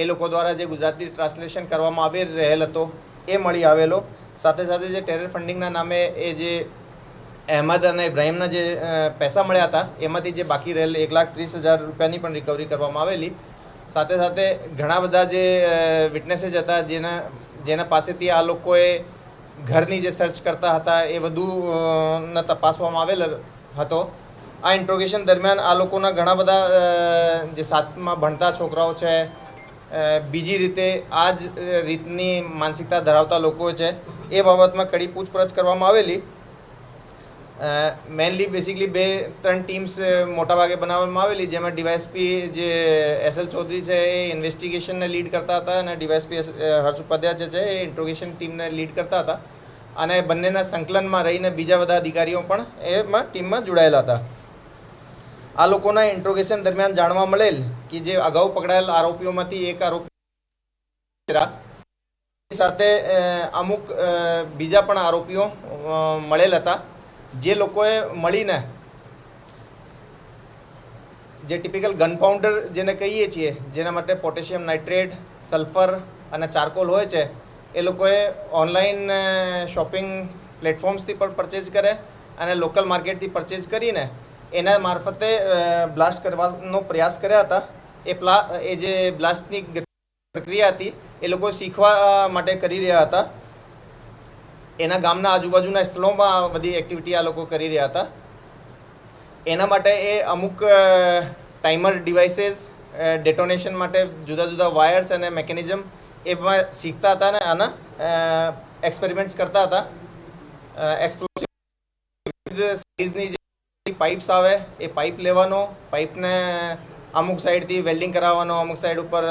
એ લોકો દ્વારા જે ગુજરાતી ટ્રાન્સલેશન કરવામાં આવી રહેલ હતો એ મળી આવેલો. સાથે સાથે જે ટેરર ફંડિંગના નામે એ જે અહેમદ અને ઇબ્રાહીમના જે પૈસા મળ્યા હતા એમાંથી જે બાકી રહેલ 1,30,000 રૂપિયાની પણ રિકવરી કરવામાં આવેલી. સાથે સાથે ઘણા બધા જે વિટનેસીસ હતા જેના પાસેથી આ લોકોએ ઘરની જે સર્ચ કરતા હતા એ બધું તપાસવામાં આવેલ હતો. આ ઇન્ટ્રોગેશન દરમિયાન આ લોકોના ઘણા બધા જે સાથમાં ભણતા છોકરાઓ છે, બીજી રીતે આ જ રીતની માનસિકતા ધરાવતા લોકો છે, એ બાબતમાં કડી પૂછપરછ કરવામાં આવેલી. મેનલી બેસિકલી 2-3 ટીમ્સ મોટાભાગે બનાવવામાં આવેલી, જેમાં ડીવાયએસપી જે SL ચૌધરી છે એ ઇન્વેસ્ટિગેશનને લીડ કરતા હતા અને ડીવાયએસપી હર્ષ ઉપાધ્યાય છે એ ઇન્ટ્રોગેશન ટીમને લીડ કરતા હતા. અને બંનેના સંકલનમાં રહીને બીજા બધા અધિકારીઓ પણ એમાં ટીમમાં જોડાયેલા હતા. આ લોકોના ઇન્ટ્રોગેશન દરમિયાન જાણવા મળેલ કે જે અગાઉ પકડાયેલ આરોપીઓમાંથી એક આરોપી સાથે અમુક બીજા પણ આરોપીઓ મળેલ હતા, જે લોકોએ મળીને જે ટિપિકલ ગન પાઉન્ડર જેને કહીએ છીએ, જેના માટે પોટેશિયમ નાઇટ્રેટ, સલ્ફર અને ચારકોલ હોય છે, એ લોકોએ ઓનલાઈન શોપિંગ પ્લેટફોર્મ્સથી પણ પરચેઝ કરે અને લોકલ માર્કેટથી પરચેઝ કરીને એના મારફતે બ્લાસ્ટ કરવાનો પ્રયાસ કર્યા હતા. એ જે બ્લાસ્ટની પ્રક્રિયા હતી એ લોકો શીખવા માટે કરી રહ્યા હતા. એના ગામના આજુબાજુના સ્થળોમાં બધી એક્ટિવિટી આ લોકો કરી રહ્યા હતા. એના માટે એ અમુક ટાઈમર ડિવાઇસીસ, ડેટોનેશન માટે જુદા જુદા વાયર્સ અને મેકેનિઝમ એમાં શીખતા હતા અને આના એક્સપેરિમેન્ટ્સ કરતા હતા. એક્સપ્લોસિવ સાઇઝની જે પાઇપ્સ આવે એ પાઇપ લેવાનો, પાઇપને અમુક સાઈડથી વેલ્ડિંગ કરાવવાનો, અમુક સાઈડ ઉપર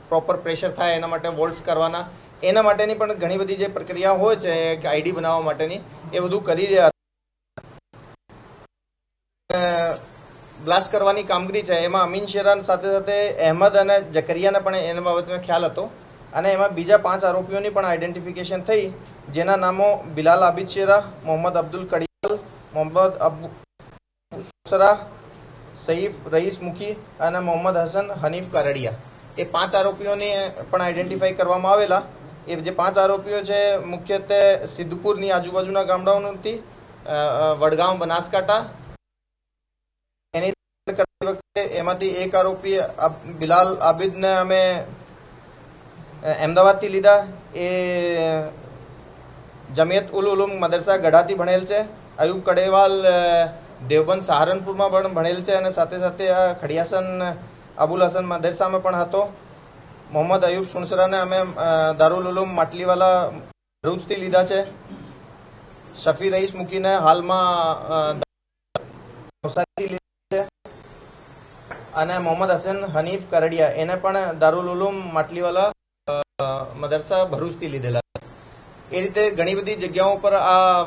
પ્રોપર પ્રેશર થાય એના માટે વોલ્ટ્સ કરવાના, એના માટેની પણ ઘણી બધી જે પ્રક્રિયા હોય છે કે આઈડી બનાવવા માટેની, એ બધું કરી રહ્યા હતા. બ્લાસ્ટ કરવાની કામગીરી છે એમાં અમીન શેરાન સાથે સાથે અહેમદ અને જકરિયાને પણ એના બાબતમાં ખ્યાલ હતો. અને એમાં બીજા 5 આરોપીઓની પણ આઈડેન્ટિફિકેશન થઈ, જેના નામો બિલાલ આબિદ શેરા, મોહમ્મદ અબ્દુલ કડિયાલ, મોહમ્મદ અબુ સરા, સઈફ રઈસ મુખી અને મોહમ્મદ હસન હનીફ કારડિયા. એ 5 આરોપીઓને પણ આઈડેન્ટિફાઈ કરવામાં આવેલા. એ જે 5 આરોપીઓ છે મુખ્યત્વે સિદ્ધપુરની આજુબાજુના ગામડાઓથી, વડગામ, બનાસકાંઠા. એની કરતી વખતે એમાંથી એક આરોપી બિલાલ આબિદને અમે અમદાવાદથી લીધા. એ જમિયત ઉલ ઉલુમ મદરસા ગઢાથી ભણેલ છે. અયુબ કડેવાલ દેવબંધ સહારનપુરમાં પણ ભણેલ છે અને સાથે સાથે આ ખડિયાસન અબુલ હસન મદરસામાં પણ હતો. મોહમ્મદ અયુબ સુણસરાને અમે દારુલ ઉલુમ માટલીવાલા ભરૂચથી લીધા છે. શફી રઈસ મૂકીને હાલમાં લીધા છે. અને મોહમ્મદ હસન હનીફ કરડિયા એને પણ દારુલ ઉલુમ માટલીવાલા મદરસા ભરૂચથી લીધેલા. એ રીતે ઘણી બધી જગ્યાઓ પર આ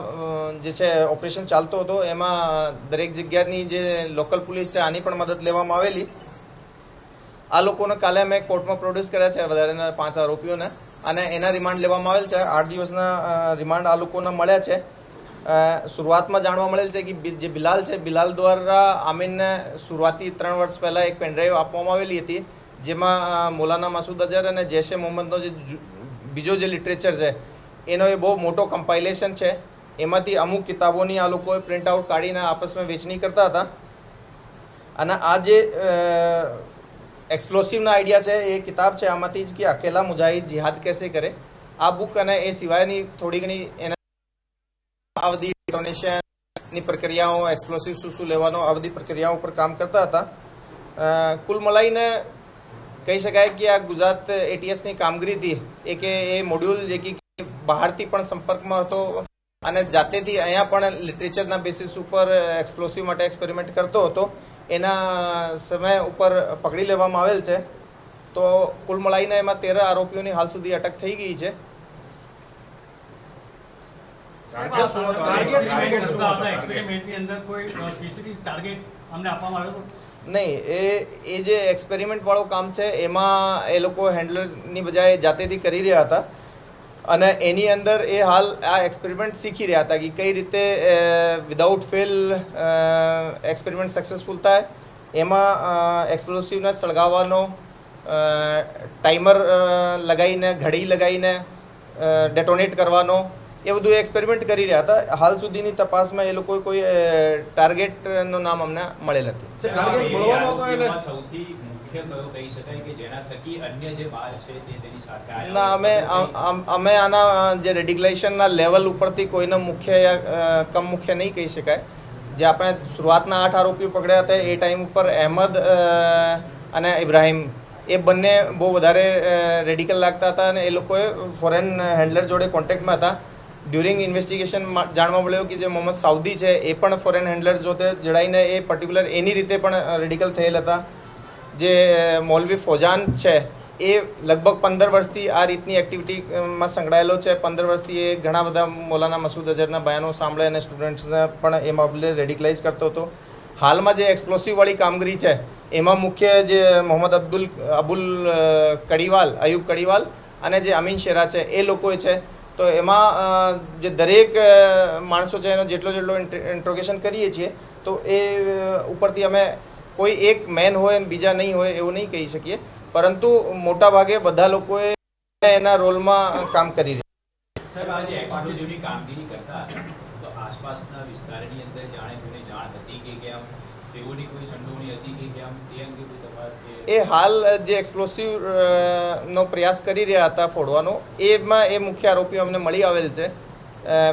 જે છે ઓપરેશન ચાલતો હતો. એમાં દરેક જગ્યાની જે લોકલ પોલીસ છે આની પણ મદદ લેવામાં આવેલી. આ લોકોને કાલે અમે કોર્ટમાં પ્રોડ્યુસ કર્યા છે, વધારેના 5 આરોપીઓને, અને એના રિમાન્ડ લેવામાં આવેલ છે. 8 દિવસના રિમાન્ડ આ લોકોને મળ્યા છે. શરૂઆતમાં જાણવા મળેલ છે કે જે બિલાલ છે, બિલાલ દ્વારા આમીનને શરૂઆતી 3 વર્ષ પહેલાં એક પેનડ્રાઈવ આપવામાં આવેલી હતી, જેમાં મૌલાના મસૂદ અઝહર અને જૈશ એ મોહમ્મદનો જે બીજો જે લિટરેચર છે એનો એ બહુ મોટો કમ્પાઇલેશન છે. એમાંથી અમુક કિતાબોની આ લોકોએ પ્રિન્ટ આઉટ કાઢીને આપસમાં વેચણી કરતા હતા. અને આ જે એક્સપ્લોસિવના આઈડિયા છે એ કિતાબ છે આમાંથી જ કે અકેલા મુજાહિદ જિહાદ કેસે કરે. આ બુક અને એ સિવાયની થોડી ઘણી એના આ બધી ડોનેશનની પ્રક્રિયાઓ, એક્સપ્લોસિવ શું લેવાનો, આ બધી પ્રક્રિયાઓ પર કામ કરતા હતા. કુલ મલાઈને કહી શકાય કે આ ગુજરાત ATSની કામગીરીથી એક એ મોડ્યુલ જે કે બહારથી પણ સંપર્કમાં હતો અને જાતેથી અહીંયા પણ લિટરેચરના બેસિસ ઉપર એક્સપ્લોસિવ માટે એક્સપેરિમેન્ટ કરતો હતો. એના સમય ઉપર પકડી લેવામાં આવેલ છે. તો કુલ મળીને એમાં 13 આરોપીઓની હાલ સુધી અટક થઈ ગઈ છે. નહીં, એ જે એક્સપેરિમેન્ટ વાળું કામ છે એમાં એ લોકો હેન્ડલરની બજાય જાતેથી કરી રહ્યા હતા અને એની અંદર એ હાલ આ એક્સપેરિમેન્ટ શીખી રહ્યા હતા કે કઈ રીતે વિધાઉટ ફેલ એક્સપેરિમેન્ટ સક્સેસફુલ થાય. એમાં એક્સપ્લોસિવને સળગાવવાનો ટાઈમર લગાવીને ઘડી લગાવીને ડેટોનેટ કરવાનો એ બધું એક્સપેરિમેન્ટ કરી રહ્યા હતા. હાલ સુધીની તપાસમાં એ લોકોએ કોઈ ટાર્ગેટનું નામ અમને મળેલ નથી. સૌથી મુખ્ય કયો કહી શકાય કે જેના થકી અન્ય જે બાર છે તે તેની સાથે આવ્યા? ના, અમે આના જે રેડિકલાઇઝેશનના લેવલ ઉપરથી કોઈને મુખ્ય યા કમ મુખ્ય નહીં કહી શકાય. જે આપણે શરૂઆતના 8 આરોપીઓ પકડ્યા હતા એ ટાઈમ ઉપર અહેમદ અને ઇબ્રાહિમ એ બંને બહુ વધારે રેડિકલ લાગતા હતા અને એ લોકોએ ફોરેન હેન્ડલર જોડે કોન્ટેક્ટમાં હતા. ડ્યુરિંગ ઇન્વેસ્ટિગેશન જાણવા મળ્યું કે જે મોહમ્મદ સાઉદી છે એ પણ ફોરેન હેન્ડલર જોડે જડાઈને એ પર્ટિક્યુલર એની રીતે પણ રેડિકલ થયેલ હતા. જે મૌલવી ફોજાન છે એ લગભગ 15 વર્ષથી આ રીતની એક્ટિવિટીમાં સંકળાયેલો છે. 15 વર્ષથી એ ઘણા બધા મૌલાના મસૂદ અઝહરના બયાનો સાંભળે અને સ્ટુડન્ટ્સને પણ એ મામલે રેડિકલાઇઝ કરતો હતો. હાલમાં જે એક્સપ્લોસિવવાળી કામગીરી છે એમાં મુખ્ય જે મોહમ્મદ અબુલ કડીવાલ, અયુબ કડીવાલ અને જે અમીન શેરા છે એ લોકો છે. તો એમાં જે દરેક માણસો છે એનો જેટલો ઇન્ટ્રોગેશન કરીએ છીએ તો એ ઉપરથી અમે કોઈ એક મેન હોય અને બીજા નહીં હોય એવું નહીં કહી શકીએ, પરંતુ મોટા ભાગે બધા લોકોએ એના રોલમાં કામ કરી રહ્યા. સાહેબ, આજે એક્સપ્લોઝિવની કામગીરી કરતા તો આસપાસના વિસ્તારની અંદર જાણ હતી કે કેમ તેઓની કોઈ સંડોવણી હતી કે કેમ તે અંગે કોઈ તપાસ કે એ હાલ જે એક્સપ્લોસિવ નો પ્રયાસ કરી રહ્યા હતા ફોડવાનો એમાં એ મુખ્ય આરોપીઓ અમને મળી આવેલ છે.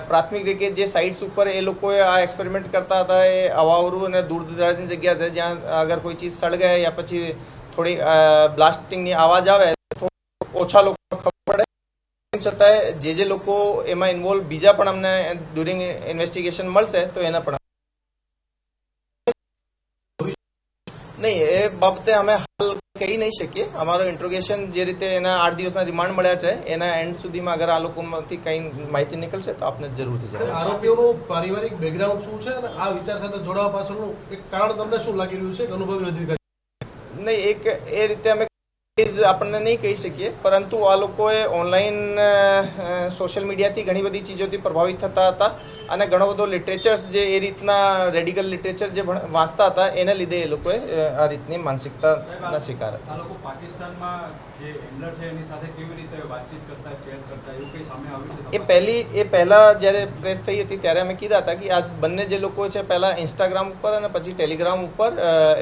પ્રાથમિક રીતે જે સાઇટ્સ ઉપર એ લોકોએ આ એક્સપેરિમેન્ટ કરતા હતા એ અવાવરું અને દૂર દરાજની જગ્યા છે જ્યાં અગર કોઈ ચીજ સળગે યા પછી થોડી બ્લાસ્ટિંગની આવાજ આવે તો ઓછા લોકો ખબર પડે. છતાંય જે લોકો એમાં ઇન્વોલ્વ બીજા પણ અમને ડ્યુરિંગ ઇન્વેસ્ટિગેશન મળશે તો એના પણ નહીં, એ બાબતે અમે હાલ કહી નહીં શકીએ. અમારો ઇન્ટ્રોગેશન જે રીતે એના 8 દિવસના રિમાન્ડ મળ્યા છે એના એન્ડ સુધીમાં અગર આ લોકોમાંથી કંઈ માહિતી નીકળશે તો આપને જરૂરથી જણાવીશું. આરોપીઓનું પારિવારિક બેકગ્રાઉન્ડ શું છે અને આ વિચાર સાથે જોડાવા પાછળનું એક કારણ તમને શું લાગી રહ્યું છે કે અનુભવી અધિકારી? નહીં, એક એ રીતે અમે આપણને નહીં કહી શકીએ, પરંતુ આ લોકોએ ઓનલાઈન સોશિયલ મીડિયાથી ઘણી બધી ચીજોથી પ્રભાવિત થતા હતા અને ઘણો બધો લિટરેચર્સ જે એ રીતના રેડિકલ લિટરેચર જે વાંચતા હતા એને લીધે એ લોકોએ આ રીતની માનસિકતાના શિકાર હતા. આ લોકો પાકિસ્તાનમાં જે હેન્ડલર છે એની સાથે કેવી રીતે વાતચીત કરતા, ચેટ કરતા એવું કંઈ સામે આવ્યું છે? એ પહેલાં જ્યારે પ્રેસ થઈ હતી ત્યારે અમે કીધા હતા કે આ બંને જે લોકો છે પહેલાં ઇન્સ્ટાગ્રામ ઉપર અને પછી ટેલિગ્રામ ઉપર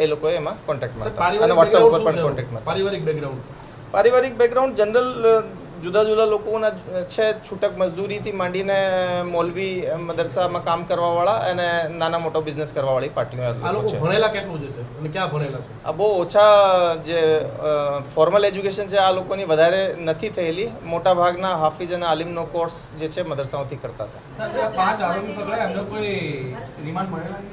એ લોકોએ એમાં કોન્ટેક્ટમાં હતા અને વોટ્સએપ ઉપર પણ કોન્ટેક્ટમાં હતા. પારિવારિક બેકગ્રાઉન્ડ જનરલ જુદા જુદા લોકોના છે. છૂટક મજદૂરીથી માંડીને મૌલવી મદરસામાં કામ કરવાવાળા અને નાના મોટો બિઝનેસ કરવાવાળી પાર્ટીઓ છે. ભણેલા કેટલું છે અને ક્યાં ભણેલા છે? આ બહુ ઓછા જે ફોર્મલ એજ્યુકેશન છે આ લોકોની વધારે નથી થયેલી. મોટા ભાગના હાફિઝ અને આલિમનો કોર્સ જે છે મદરસાઓથી કરતા હતા. 5 આરોપી પકડાયા, એમને કોઈ રિમાન્ડ મળેલા?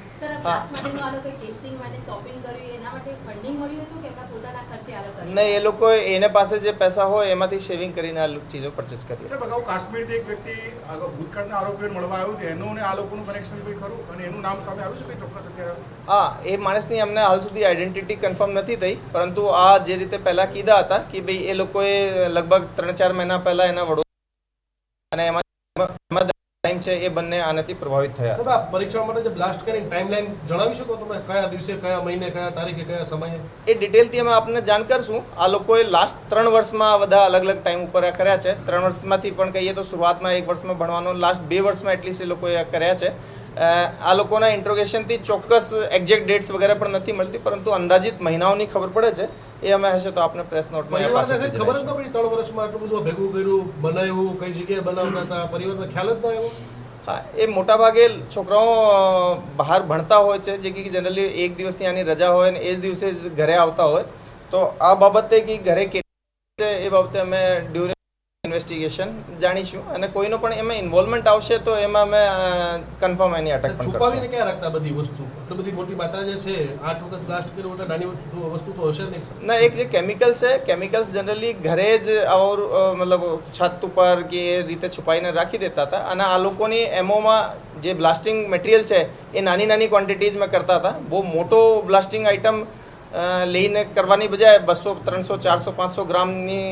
નહીં, એ લોકોએ એને પાસે જે પૈસા હોય એમાંથી સેવિંગ કરીને આ ચીજો પરચેસ કરી. સાહેબ, અગાઉ કાશ્મીરથી એક વ્યક્તિ ભૂતકાળના આરોપીઓને મળવા આવ્યું હતું, એનું ને આ લોકોનું કનેક્શન કોઈ ખરું અને એનું નામ સામે આવ્યું છે કોઈ ચોક્કસ અત્યારે? હા, એ માણસની અમને હાલ સુધી આઈડેન્ટિટી કન્ફર્મ નથી થઈ, પરંતુ આ જે રીતે પહેલાં કીધા હતા કે ભાઈ એ લોકોએ લગભગ 3-4 મહિના પહેલાં એના વડોદરા અને એમાં ટાઈમ છે એ બંને આનાથી પ્રભાવિત થયા. સાહેબ, આ પરીક્ષા માટે જે બ્લાસ્ટ કરીને ટાઈમલાઈન જણાવી શકો તમે? કયા દિવસે, કયા મહિને, કયા તારીખે, કયા સમયે? એ ડિટેલથી અમે આપને જાણ કરશું. આ લોકોએ લાસ્ટ 3 વર્ષમાં બધા અલગ અલગ ટાઈમ ઉપર આ કર્યા છે. 3 વર્ષમાંથી પણ કહીએ તો શરૂઆતમાં 1 વર્ષમાં ભણવાનો, લાસ્ટ 2 વર્ષમાં એટલીસ્ટ એ લોકોએ આ કર્યા છે. આ લોકોના ઇન્ટ્રોગેશનથી ચોક્કસ એક્ઝેક્ટ ડેટ્સ વગેરે પણ નથી મળતી, પરંતુ અંદાજિત મહિનાઓની ખબર પડે છે. એ અમે હશે તો આપણે પ્રેસ નોટમાં ખબર જ ન પડી 3 વર્ષમાં આટલું બધું ભેગું કર્યું, બનાવ્યું, કઈ જગ્યાએ બનાવતા હતા, પરિવારને ખ્યાલ જ ન આવ્યો? હા, એ મોટાભાગે છોકરાઓ બહાર ભણતા હોય છે જે કે જનરલી 1 દિવસની આની રજા હોય ને એ જ દિવસે જ ઘરે આવતા હોય. તો આ બાબતે કે ઘરે કેટલી એ બાબતે અમે ડ્યુરિંગ ઇન્વેસ્ટિગેશન જાણીશું અને કોઈનો પણ એમાં ઇન્વોલ્વમેન્ટ આવશે તો એમાં અમે કન્ફર્મ એની અટક પણ છુપાવીને ક્યાં રાખતા બધી વસ્તુ? એટલી બધી મોટી માત્રા જે છે 8 વખત બ્લાસ્ટ કર્યું એટલે નાની વસ્તુ તો હશે નહીં ના. એક જે કેમિકલ છે, કેમિકલ્સ જનરલી ઘરે જ મતલબ છત ઉપર કે એ રીતે છુપાઈને રાખી દેતા હતા અને આ લોકોની એમોમાં જે બ્લાસ્ટિંગ મટીરિયલ છે એ નાની નાની ક્વોન્ટિટીઝમાં કરતા હતા. બહુ મોટો બ્લાસ્ટિંગ આઇટમ લઈને કરવાની બજાય 200, 300, 400, 500 ગ્રામની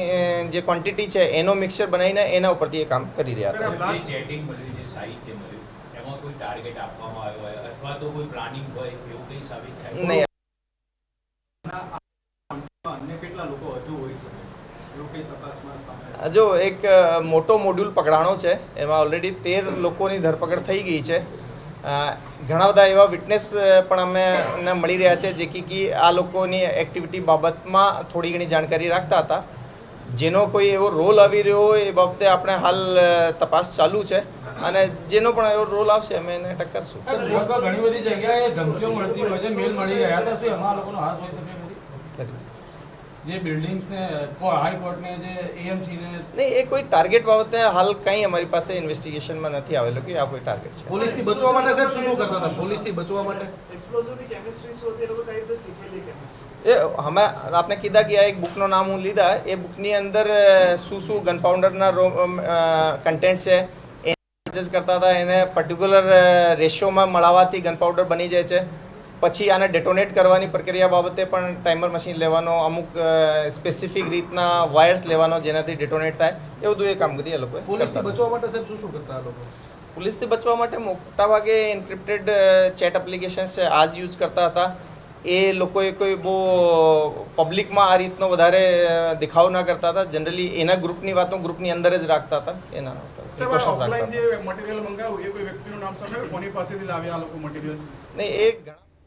જે ક્વોન્ટિટી છે એનો મિક્સચર બનાવીને એના ઉપરથી એ કામ કરી રહ્યા હતા. ચેટિંગ મળ્યું, જે સાહિત્ય મળ્યું, એમાં કોઈ ટાર્ગેટ આપવામાં આવ્યો હોય અથવા તો કોઈ પ્લાનિંગ હોય એવું કંઈ સાબિત થાય? નહીં. અન્ય કેટલા લોકો હજુ એવું કંઈ તપાસમાં સામે જો એક મોટો મોડ્યુલ પકડાણો છે, એમાં ઓલરેડી 13 લોકોની ધરપકડ થઈ ગઈ છે. ઘણા બધા એવા વિટનેસ પણ અમને મળી રહ્યા છે જે કે આ લોકોની એક્ટિવિટી બાબતમાં થોડી ઘણી જાણકારી રાખતા હતા. જેનો કોઈ એવો રોલ આવી રહ્યો હોય એ બાબતે આપણે હાલ તપાસ ચાલુ છે અને જેનો પણ એવો રોલ આવશે અમે એને અટક કરશું. સર, ઘણી બધી જગ્યાએ ધમકીઓ મળતી હોય છે, મેલ મળી રહ્યા હતા, શું એમાં આ લોકોનો હાથ હોઈ શકે ખરી? જે બિલ્ડિંગ્સને હાઈકોર્ટને જે એએમસીને નહીં, એ કોઈ ટાર્ગેટ બાબતે હાલ કંઈ અમારી પાસે ઇન્વેસ્ટિગેશનમાં નથી આવેલું કે આ કોઈ ટાર્ગેટ છે. પોલીસથી બચવા માટે સાહેબ શું કરતા હતા? પોલીસથી બચવા માટે एक्सप्लोसिव की केमिस्ट्री से होती है लोगों का इधर सीखेली केमिस्ट्री એ અમે આપને કીધા કે આ એક બુકનું નામ હું લીધા, એ બુકની અંદર શું શું ગન પાઉડરના કન્ટેન્ટ છે એ પરચેસ કરતા હતા. એને પર્ટિક્યુલર રેશિયોમાં મળવાથી ગન પાઉડર બની જાય છે. પછી આને ડેટોનેટ કરવાની પ્રક્રિયા બાબતે પણ ટાઈમર મશીન લેવાનો, અમુક સ્પેસિફિક રીતના વાયર્સ લેવાનો જેનાથી ડેટોનેટ થાય, એ બધું એ કામગીરી એ લોકોએ પોલીસથી કરતા હતા. બચવા માટે સાહેબ શું શું કરતા આ લોકો? પોલીસથી બચવા માટે મોટાભાગે એન્ક્રિપ્ટેડ ચેટ એપ્લિકેશન્સ છે આ જ યુઝ કરતા હતા. એ લોકોએ કોઈ બહુ પબ્લિકમાં આ રીતનો વધારે દેખાવ ના કરતા હતા. જનરલી એના ગ્રુપની વાતો ગ્રુપની અંદર જ રાખતા હતા. એના સાહેબ, precautions રાખતા ઓફલાઈન હતા. જે મટીરિયલ મંગાવ્યું એ કોઈ વ્યક્તિનું નામ સામે આવ્યું? કોની પાસેથી લાવ્યા આ લોકો મટીરિયલ? નહીં, એ ઘણા